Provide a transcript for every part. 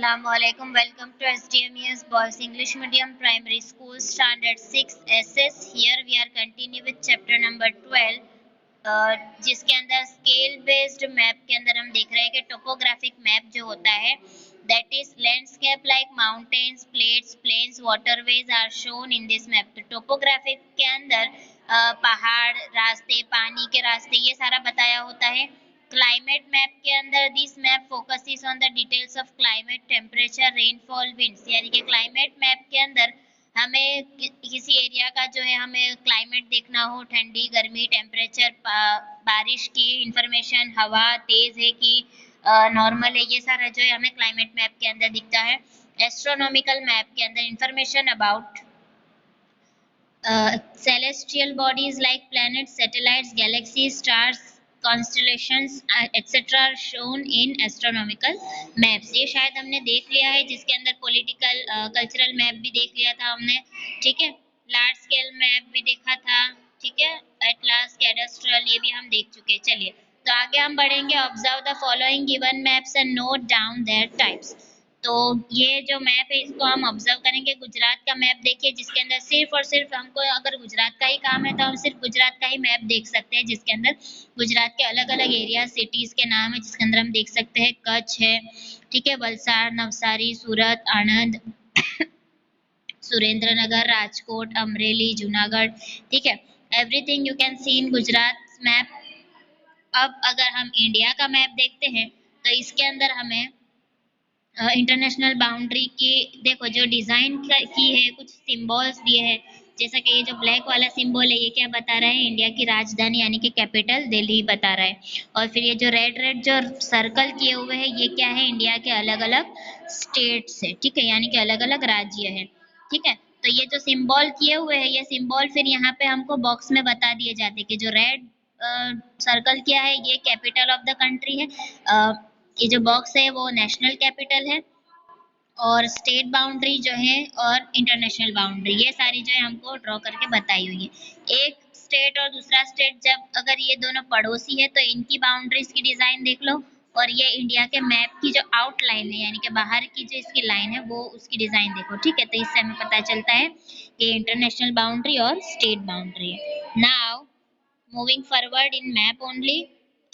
Assalamualaikum. Welcome to SDMES Boys English Medium Primary School Standard 6 SS. Here we are continue with chapter number 12, जिसके अंदर scale based map के अंदर हम देख रहे हैं कि टोपोग्राफिक मैप जो होता है that is landscape like mountains, plates, plains, waterways are shown in this map. तो टोपोग्राफिक के अंदर पहाड़, रास्ते, पानी के रास्ते, ये सारा बताया होता है। क्लाइमेट मैप के अंदर this map focuses on the details of climate, temperature, rainfall, winds, यानी कि क्लाइमेट मैप के अंदर हमें किसी एरिया का जो है हमें क्लाइमेट देखना हो, ठंडी, गर्मी, टेम्परेचर, बारिश की इंफॉर्मेशन, हवा तेज है कि नॉर्मल है, ये सारा जो है हमें क्लाइमेट मैप के अंदर दिखता है। एस्ट्रोनॉमिकल मैप के अंदर information about celestial bodies like planets, satellites, galaxies, stars, constellations, etc. are shown in astronomical maps। ये शायद हमने देख लिया है, जिसके अंदर पॉलिटिकल कल्चरल मैप भी देख लिया था हमने, ठीक है। लार्ज स्केल मैप भी देखा था, ठीक है। एटलास, कैडस्ट्रल, ये भी हम देख चुके हैं। चलिए तो आगे हम बढ़ेंगे। Observe the following given maps and note down there types. तो ये जो मैप है इसको हम ऑब्जर्व करेंगे। गुजरात का मैप देखिए, जिसके अंदर सिर्फ और सिर्फ हमको अगर गुजरात का ही काम है तो हम सिर्फ गुजरात का ही मैप देख सकते हैं, जिसके अंदर गुजरात के अलग अलग एरिया, सिटीज के नाम है, जिसके अंदर हम देख सकते हैं कच्छ है, ठीक है, वलसाड़, नवसारी, सूरत, आणंद, सुरेंद्रनगर, राजकोट, अमरेली, जूनागढ़, ठीक है। Everything you can see in Gujarat map. अब अगर हम इंडिया का मैप देखते हैं तो इसके अंदर हमें इंटरनेशनल बाउंड्री की देखो जो डिजाइन की है, कुछ सिंबल्स दिए हैं, जैसा कि ये जो ब्लैक वाला सिंबल है ये क्या बता रहा है, इंडिया की राजधानी यानी कि कैपिटल दिल्ली बता रहा है। और फिर ये जो रेड रेड जो सर्कल किए हुए हैं ये क्या है, इंडिया के अलग अलग स्टेट्स है, ठीक है, यानी कि अलग अलग राज्य है, ठीक है। तो ये जो सिंबल किए हुए हैं ये सिंबल फिर यहाँ पे हमको बॉक्स में बता दिए जाते हैं कि जो रेड सर्कल किया है ये कैपिटल ऑफ द कंट्री है, ये जो बॉक्स है वो नेशनल कैपिटल है, और स्टेट बाउंड्री जो है और इंटरनेशनल बाउंड्री, ये सारी जो है हमको ड्रॉ करके बताई हुई है। एक स्टेट और दूसरा स्टेट जब अगर ये दोनों पड़ोसी है तो इनकी बाउंड्रीज की डिजाइन देख लो, और ये इंडिया के मैप की जो आउटलाइन है यानी कि बाहर की जो इसकी लाइन है वो उसकी डिजाइन देखो, ठीक है। तो इससे हमें पता चलता है कि इंटरनेशनल बाउंड्री और स्टेट बाउंड्री है। Now moving forward in map only,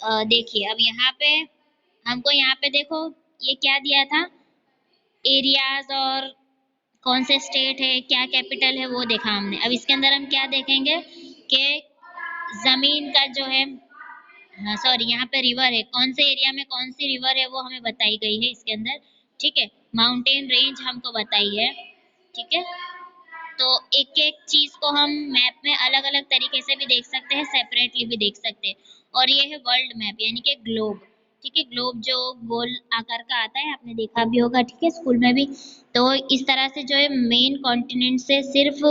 देखिए अब यहाँ पे हमको यहाँ पे देखो ये क्या दिया था, एरियाज और कौन से स्टेट है, क्या कैपिटल है वो देखा हमने। अब इसके अंदर हम क्या देखेंगे कि जमीन का जो है, सॉरी यहाँ पे रिवर है, कौन से एरिया में कौन सी रिवर है वो हमें बताई गई है इसके अंदर, ठीक है। माउंटेन रेंज हमको बताई है, ठीक है। तो एक एक चीज को हम मैप में अलग अलग तरीके से भी देख सकते हैं, सेपरेटली भी देख सकते हैं। और ये है वर्ल्ड मैप यानी कि ग्लोब, ठीक है। ग्लोब जो गोल आकार का आता है आपने देखा भी होगा, ठीक है, स्कूल में भी। तो इस तरह से जो है मेन कॉन्टिनेंट से सिर्फ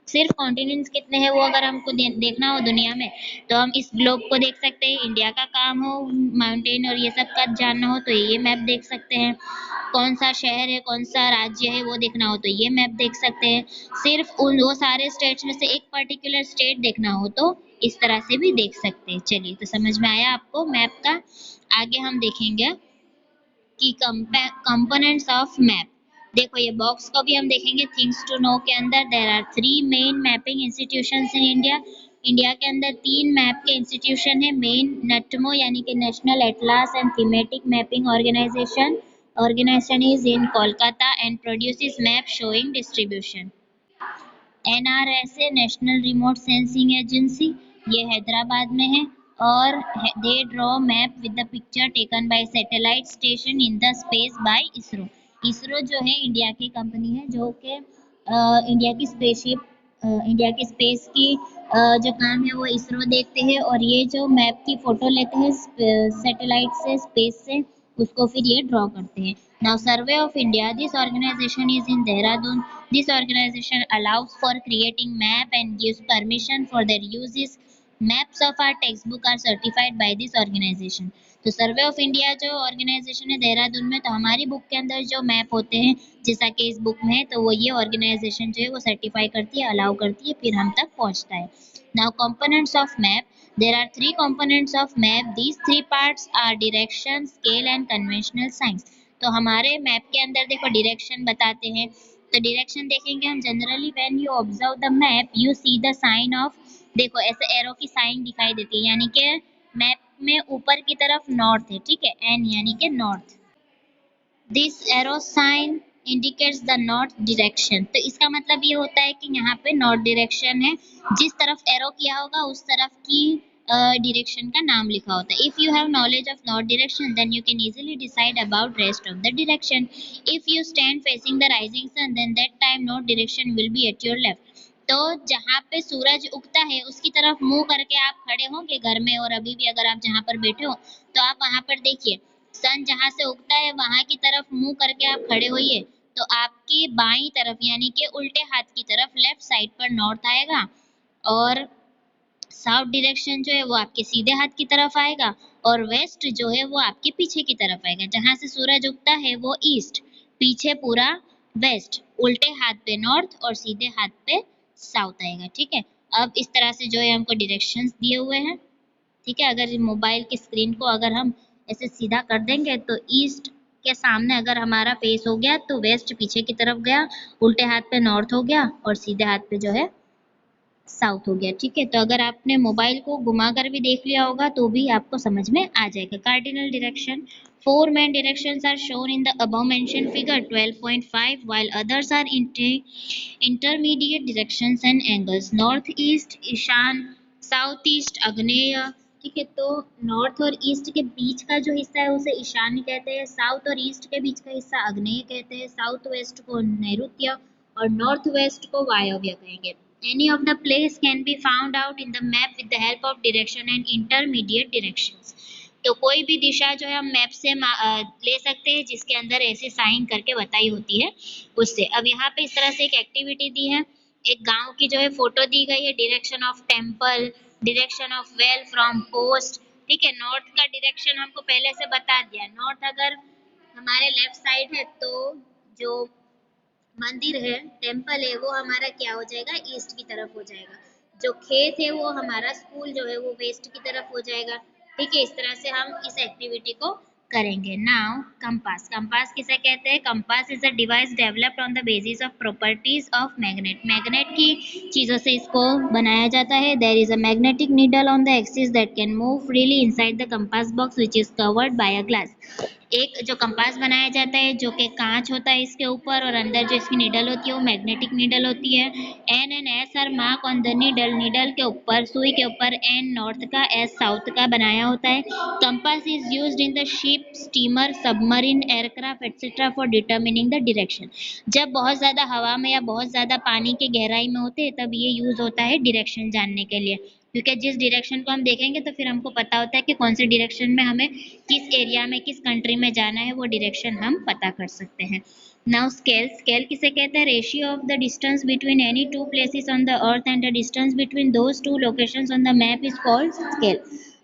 सिर्फ कॉन्टिनेंट्स कितने हैं वो अगर हमको देखना हो दुनिया में तो हम इस ग्लोब को देख सकते हैं। इंडिया का काम हो माउंटेन और ये सब का जानना हो तो ये मैप देख सकते हैं। कौन सा शहर है, कौन सा राज्य है वो देखना हो तो ये मैप देख सकते हैं। सिर्फ उन वो सारे स्टेट्स में से एक पर्टिकुलर स्टेट देखना हो तो इस तरह से भी देख सकते हैं। चलिए तो समझ में आया आपको मैप का। आगे हम देखेंगे कि कंपोनेंट्स ऑफ मैप। देखो ये बॉक्स को भी हम देखेंगे। थिंग्स टू नो के अंदर there are 3 main mapping institutions in India. India के अंदर 3 मैप के इंस्टीट्यूशन है मेन। नटमो यानी कि national atlas and thematic mapping organization is in Kolkata and produces map showing distribution. NRSA National Remote Sensing Agency ये हैदराबाद में है, और they draw map with the picture taken by satellite station in the space by ISRO. ISRO जो है India की company है जो कि इंडिया की स्पेसशिप इंडिया की स्पेस की जो काम है वो इसरो देखते हैं, और ये जो मैप की फोटो लेते हैं सैटेलाइट से, स्पेस से, उसको फिर ये ड्रॉ करते हैं। Now Survey of India, this organization is in Dehradun. This organization allows for creating map and gives permission for their uses. Maps of our textbook are certified by this organization. तो survey of India जो organisation है देहरादून में, तो हमारी book के अंदर जो map होते हैं जैसा कि इस बुक में है तो वो ये ऑर्गेनाइजेशन जो है वो सर्टिफाई करती है, अलाउ करती है, फिर हम तक पहुंचता है। Now components of map, there are 3 components of map. These 3 parts are direction, scale and conventional signs. तो हमारे मैप के अंदर देखो डायरेक्शन बताते हैं, तो डायरेक्शन देखेंगे हम generally when you observe the map you see the sign of, देखो ऐसे एरो की साइन दिखाई देती है, यानी कि मैप में ऊपर की तरफ नॉर्थ है, ठीक है, एन यानी कि north. This arrow sign indicates the north direction, तो इसका मतलब ये होता है कि यहाँ पे नॉर्थ डायरेक्शन है, जिस तरफ एरो किया होगा उस तरफ की डायरेक्शन का नाम लिखा होता है। If you have knowledge of north direction then you can easily decide about rest of the direction. If you stand facing the rising sun then that time north direction will be at your left. तो जहाँ पे सूरज उगता है उसकी तरफ मुंह करके आप खड़े होंगे घर में, और अभी भी अगर आप जहाँ पर बैठे हो तो आप वहाँ पर देखिए सन जहाँ से उगता है वहां की तरफ मुंह करके आप खड़े होइए, तो आपकी बाईं तरफ यानी कि उल्टे हाथ की तरफ लेफ्ट साइड पर नॉर्थ आएगा, और साउथ डायरेक्शन जो है वो आपके सीधे हाथ की तरफ आएगा, और वेस्ट जो है वो आपके पीछे की तरफ आएगा। जहां से सूरज उगता है वो ईस्ट, पीछे पूरा वेस्ट, उल्टे हाथ पे नॉर्थ और सीधे हाथ पे साउथ आएगा, ठीक है। अब इस तरह से जो है हमको डायरेक्शंस दिए हुए हैं, ठीक है। अगर मोबाइल की स्क्रीन को अगर हम ऐसे सीधा कर देंगे तो ईस्ट के सामने अगर हमारा फेस हो गया तो वेस्ट पीछे की तरफ गया, उल्टे हाथ पे नॉर्थ हो गया और सीधे हाथ पे जो है साउथ हो गया, ठीक है। तो अगर आपने मोबाइल को घुमा कर भी देख लिया होगा तो भी आपको समझ में आ जाएगा। Cardinal direction, four main directions are shown in the above mention figure 12.5 while others are intermediate directions and angles, north east ईशान, साउथ ईस्ट आग्नेय, ठीक है। तो नॉर्थ और ईस्ट के बीच का जो हिस्सा है उसे ईशान्य कहते हैं, साउथ और ईस्ट के बीच का हिस्सा आग्नेय कहते हैं, साउथ वेस्ट को नैऋत्य और नॉर्थ वेस्ट को वायव्य कहेंगे। Any of the place can be found out in the map with the help of direction and intermediate directions. तो कोई भी दिशा जो है हम मैप से ले सकते हैं जिसके अंदर ऐसे साइन करके बताई होती है उससे। अब यहाँ पे इस तरह से एक एक्टिविटी दी है, एक गांव की जो है फोटो दी गई है, direction of temple, direction of well from coast, ठीक है। नॉर्थ का डायरेक्शन हमको पहले से बता दिया, नॉर्थ अगर हमारे लेफ्ट साइड है तो जो मंदिर है, टेम्पल है, वो हमारा क्या हो जाएगा, ईस्ट की तरफ हो जाएगा। जो खेत है वो हमारा स्कूल जो है वो वेस्ट की तरफ हो जाएगा, ठीक है। इस तरह से हम इस एक्टिविटी को करेंगे। नाउ कंपास, कंपास किसे कहते हैं, compass is a device developed on the basis of properties of magnet, magnet की चीजों से इसको बनाया जाता है। There is a magnetic needle on the axis that can move freely inside the compass box which is covered by a glass. एक जो compass बनाया जाता है जो कि कांच होता है इसके ऊपर, और अंदर जो इसकी नीडल होती है वो मैग्नेटिक नीडल होती है। N and S are mark on the needle, needle के ऊपर सुई के ऊपर एन नॉर्थ का, एस साउथ का बनाया होता है। Compass is used in the ship, steamer, submarine, aircraft etcetera for determining the direction. जब बहुत ज़्यादा हवा में या बहुत ज़्यादा पानी की गहराई में होते हैं तब ये यूज़ होता है डायरेक्शन जानने के लिए, क्योंकि जिस डायरेक्शन को हम देखेंगे तो फिर हमको पता होता है कि कौन से डायरेक्शन में हमें किस एरिया में किस कंट्री में जाना है, वो डायरेक्शन हम पता कर सकते हैं। नाउ स्केल, स्केल किसे कहते हैं, ratio of the distance between any two places on the earth and the distance between those two locations on the map is called scale.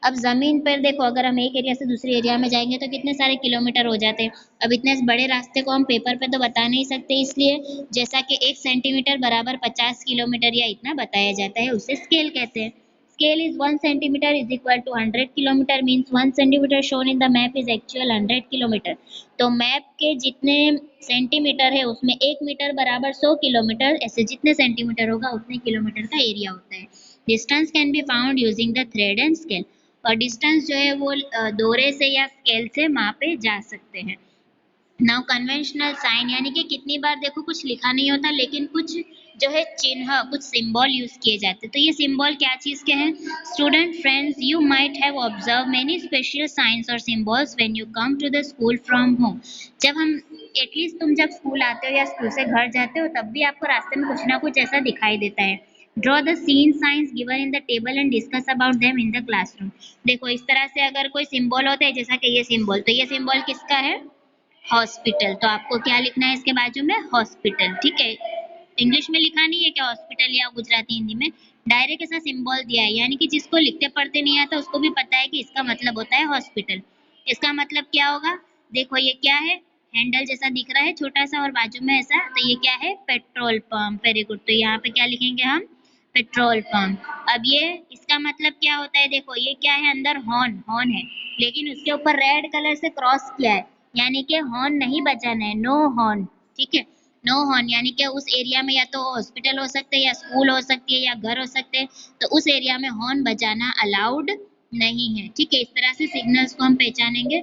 अब जमीन पर देखो अगर हम एक एरिया से दूसरे एरिया में जाएंगे तो कितने सारे किलोमीटर हो जाते हैं। अब इतने बड़े रास्ते को हम पेपर पे तो बता नहीं सकते, इसलिए जैसा कि 1 सेंटीमीटर बराबर 50 किलोमीटर या इतना बताया जाता है उसे स्केल कहते हैं। Scale is 1 centimeter is equal to 100 kilometer, means 1 centimeter shown in the map is actual 100 kilometer। तो मैप के जितने सेंटीमीटर है उसमें 1 मीटर बराबर 100 किलोमीटर, ऐसे जितने सेंटीमीटर होगा उतने किलोमीटर का एरिया होता है। Distance can be found using the thread and scale, और डिस्टेंस जो है वो दोरे से या स्केल से मापे जा सकते हैं। नाउ कन्वेंशनल साइन, यानी कि कितनी बार देखो कुछ लिखा नहीं होता लेकिन कुछ जो है चिन्ह, कुछ सिंबल यूज किए जाते हैं। तो ये सिंबल क्या चीज के हैं, student friends you might have observe many special signs और symbols when you come to the school from home. जब हम एटलीस्ट तुम जब स्कूल आते हो या स्कूल से घर जाते हो तब भी आपको रास्ते में कुछ ना कुछ ऐसा दिखाई देता है। Draw the scene signs given in the table and discuss about them in the classroom. देखो इस तरह से अगर कोई सिंबल होता है जैसा कि ये सिंबल, तो ये सिंबल किसका है, हॉस्पिटल। तो आपको क्या लिखना है इसके बाजू में, हॉस्पिटल, ठीक है। इंग्लिश में लिखा नहीं है क्या हॉस्पिटल या गुजराती हिंदी में, डायरेक्ट ऐसा सिंबल दिया है, यानी कि जिसको लिखते पढ़ते नहीं आता उसको भी पता है कि इसका मतलब होता है हॉस्पिटल। इसका मतलब क्या होगा, देखो ये क्या है, हैंडल जैसा दिख रहा है छोटा सा और बाजू में ऐसा, तो ये क्या है, पेट्रोल पंप। Very good. तो यहाँ पे क्या लिखेंगे हम, पेट्रोल पंप। अब ये इसका मतलब क्या होता है, देखो ये क्या है, अंदर हॉर्न, हॉर्न है लेकिन उसके ऊपर रेड कलर से क्रॉस किया है, यानी कि हॉर्न नहीं बजाना है, नो हॉर्न, ठीक है। नो हॉर्न यानी कि उस एरिया में या तो हॉस्पिटल हो सकते हैं या स्कूल हो सकती है या घर हो सकते हैं, तो उस एरिया में हॉर्न बजाना अलाउड नहीं है, ठीक है। इस तरह से सिग्नल्स को हम पहचानेंगे।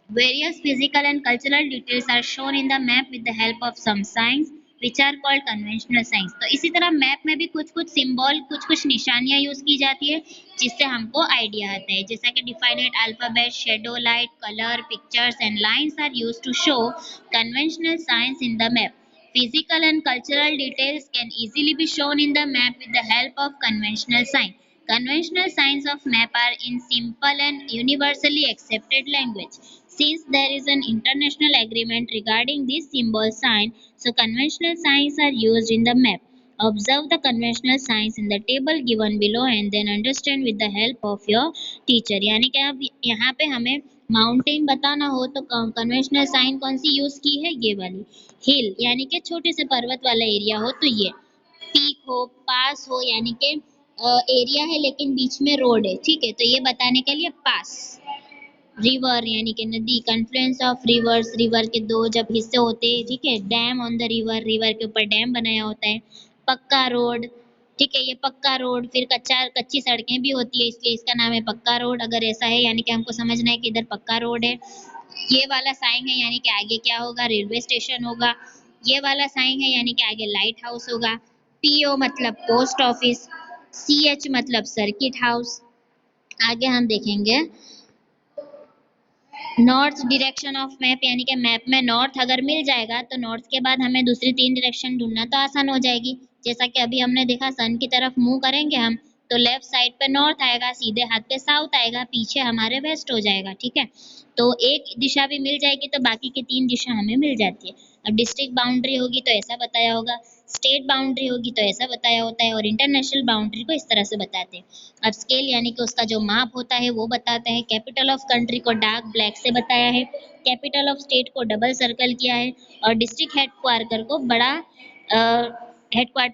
Various physical and cultural details are shown in the map with the help of some signs which are called conventional signs। तो इसी तरह मैप में भी कुछ कुछ सिंबल, कुछ कुछ निशानियां यूज की जाती है जिससे हमको आइडिया आता है, जैसा कि defined alphabet, shadow, light, colour, pictures and lines are used to show conventional signs in the map। Physical and cultural details can easily be shown in the map with the help of conventional signs। Conventional signs of map are in simple and universally accepted language। Since there is an international agreement regarding this symbol sign, so conventional signs are used in the map। Observe the conventional signs in the table given below and then understand with the help of your teacher। यानी कि अब यहाँ पे हमें mountain बताना हो तो conventional sign कौन सी यूज की है, ये वाली। हिल यानी कि छोटे से पर्वत वाला एरिया हो तो ये। पीक हो, पास हो यानी कि एरिया है लेकिन बीच में रोड है, ठीक है, तो ये बताने के लिए पास। रिवर यानी कि नदी, कन्फ्लुएंस ऑफ रिवर्स, रिवर के दो जब हिस्से होते हैं, ठीक है। Dam on the river, river के ऊपर डैम बनाया होता है। पक्का रोड, ठीक है, ये पक्का रोड। फिर कच्ची सड़कें भी होती है इसलिए इसका नाम है पक्का रोड। अगर ऐसा है यानी कि हमको समझना है कि इधर पक्का रोड है। ये वाला साइन है यानी कि आगे क्या होगा, रेलवे स्टेशन होगा। ये वाला साइन है यानी कि आगे लाइट हाउस होगा। पीओ मतलब पोस्ट ऑफिस। सीएच मतलब सर्किट हाउस। आगे हम देखेंगे नॉर्थ डायरेक्शन ऑफ मैप, यानी कि मैप में नॉर्थ अगर मिल जाएगा तो नॉर्थ के बाद हमें दूसरी 3 डायरेक्शन ढूंढना तो आसान हो जाएगी। जैसा कि अभी हमने देखा सन की तरफ मुंह करेंगे हम तो लेफ्ट साइड पे नॉर्थ आएगा, सीधे हाथ पे साउथ आएगा, पीछे हमारे वेस्ट हो जाएगा, ठीक है। तो एक दिशा भी मिल जाएगी तो बाकी की 3 दिशा हमें मिल जाती है। अब डिस्ट्रिक्ट बाउंड्री होगी तो ऐसा बताया होगा, स्टेट बाउंड्री होगी तो ऐसा बताया होता है, और इंटरनेशनल बाउंड्री को इस तरह से बताते हैं। अब स्केल यानी कि उसका जो माप होता है वो बताते हैं। कैपिटल ऑफ कंट्री को डार्क ब्लैक से बताया है। कैपिटल ऑफ स्टेट को डबल सर्कल किया है और डिस्ट्रिक्ट हेडक्वार्टर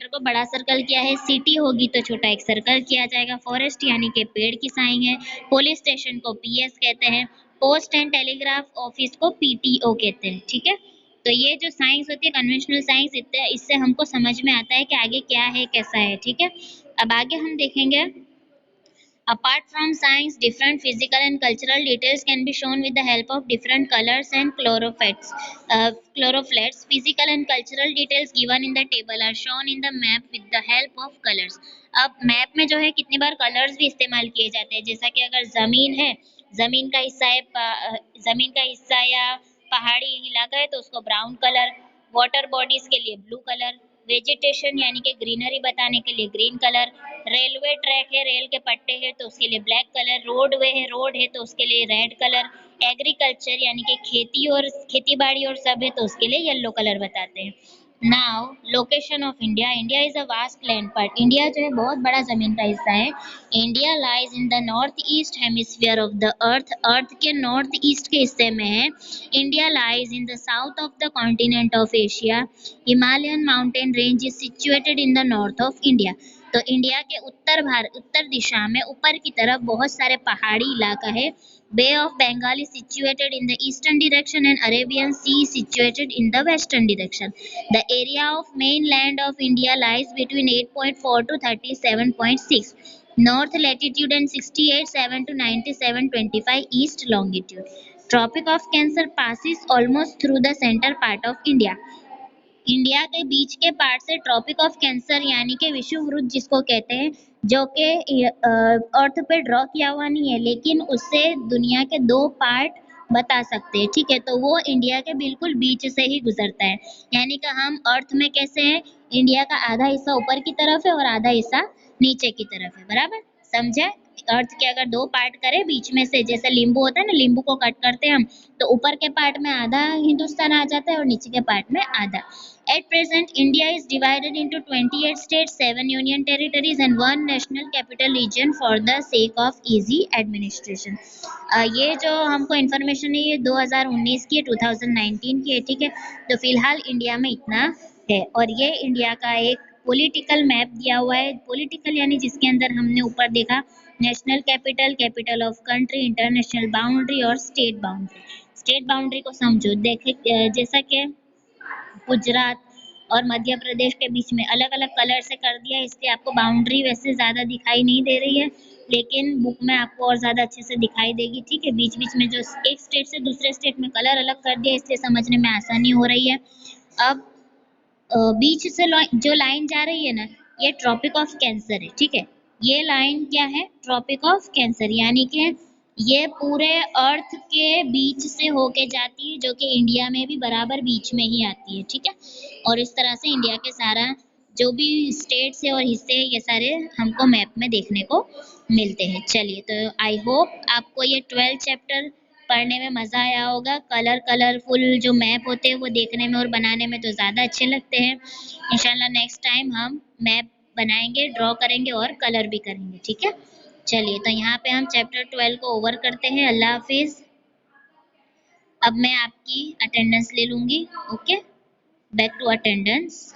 को बड़ा सर्कल किया है। सिटी होगी तो छोटा एक सर्कल किया जाएगा। फॉरेस्ट यानी कि पेड़ की साइन है। पुलिस स्टेशन को पीएस कहते हैं। पोस्ट एंड टेलीग्राफ ऑफिस को पीटीओ कहते हैं, ठीक है। तो ये जो साइंस होती है कन्वेंशनल साइंस, इससे हमको समझ में आता है कि आगे क्या है कैसा है, ठीक है। अब आगे हम देखेंगे apart from science, different physical and cultural details can be shown with the help of different colors and chlorophyllets. Physical and cultural details given in the table are shown in the map with the help of colors। अब map में जो है कितनी बार colours भी इस्तेमाल किए जाते हैं, जैसा कि अगर जमीन है, जमीन का हिस्सा है, जमीन का हिस्सा या पहाड़ी इलाका है तो उसको ब्राउन कलर, वाटर बॉडीज के लिए ब्लू कलर, वेजिटेशन यानी कि ग्रीनरी बताने के लिए ग्रीन कलर, रेलवे ट्रैक है, रेल के पट्टे हैं तो उसके लिए ब्लैक कलर, रोडवे है, रोड है तो उसके लिए रेड कलर, एग्रीकल्चर यानी कि खेती और खेती बाड़ी और सब है तो उसके लिए येलो कलर बताते हैं। Now location of India. India is a vast land part. India जो है बहुत बड़ा जमीन का हिस्सा है। India lies in the north east hemisphere of the earth. Earth के नॉर्थ ईस्ट के हिस्से में है। India lies in the south of the continent of Asia. Himalayan mountain range is situated in the north of India. तो India के उत्तर दिशा में ऊपर की तरफ बहुत सारे पहाड़ी इलाका है। Bay of Bengal is situated in the eastern direction and Arabian Sea is situated in the western direction. The area of mainland of India lies between 8.4 to 37.6 north latitude and 68.7 to 97.25 east longitude. Tropic of Cancer passes almost through the center part of India. India के बीच के part से tropic of cancer यानी कि विषुववृत्त जिसको कहते हैं, जो कि अर्थ पे ड्रॉ किया हुआ नहीं है लेकिन उससे दुनिया के 2 पार्ट बता सकते हैं, ठीक है। तो वो इंडिया के बिल्कुल बीच से ही गुजरता है। यानी कि हम अर्थ में कैसे हैं, इंडिया का आधा हिस्सा ऊपर की तरफ है और आधा हिस्सा नीचे की तरफ है, बराबर समझे। अर्थ के अगर 2 पार्ट करें बीच में से, जैसे नींबू होता है ना, नींबू को कट करते हैं हम तो ऊपर के पार्ट में आधा हिंदुस्तान आ जाता है और नीचे के पार्ट में आधा। At present, India is divided into 28 states, 7 union territories and 1 national capital region for the sake of easy administration। ये जो हमको इन्फॉर्मेशन है ये 2019 की है, 2019 की है, ठीक है। तो फिलहाल इंडिया में इतना है और ये इंडिया का एक पॉलिटिकल मैप दिया हुआ है। पॉलिटिकल यानी जिसके अंदर हमने ऊपर देखा national capital, capital of country, international boundary और स्टेट बाउंड्री। स्टेट बाउंड्री को समझो। देखे जैसा कि गुजरात और मध्य प्रदेश के बीच में अलग अलग कलर से कर दिया, इसलिए आपको बाउंड्री वैसे ज़्यादा दिखाई नहीं दे रही है, लेकिन बुक में आपको और ज़्यादा अच्छे से दिखाई देगी। ठीक है, बीच बीच में जो एक स्टेट से दूसरे स्टेट में कलर अलग कर दिया, इसलिए समझने में आसानी हो रही है। अब बीच से जो लाइन जा रही है ना, ये ट्रॉपिक ऑफ कैंसर है। ठीक है, ये लाइन क्या है? ट्रॉपिक ऑफ कैंसर, यानी कि ये पूरे अर्थ के बीच से होके जाती है, जो कि इंडिया में भी बराबर बीच में ही आती है। ठीक है, और इस तरह से इंडिया के सारा जो भी स्टेट्स है और हिस्से हैं, ये सारे हमको मैप में देखने को मिलते हैं। चलिए, तो आई होप आपको ये 12 चैप्टर पढ़ने में मज़ा आया होगा। कलरफुल जो मैप होते हैं वो देखने में और बनाने में तो ज़्यादा अच्छे लगते हैं। इंशाल्लाह नेक्स्ट टाइम हम मैप बनाएंगे, ड्रॉ करेंगे और कलर भी करेंगे। ठीक है, चलिए, तो यहाँ पे हम चैप्टर 12 को ओवर करते हैं। अल्लाह हाफिज़। अब मैं आपकी अटेंडेंस ले लूँगी। Okay, back to attendance.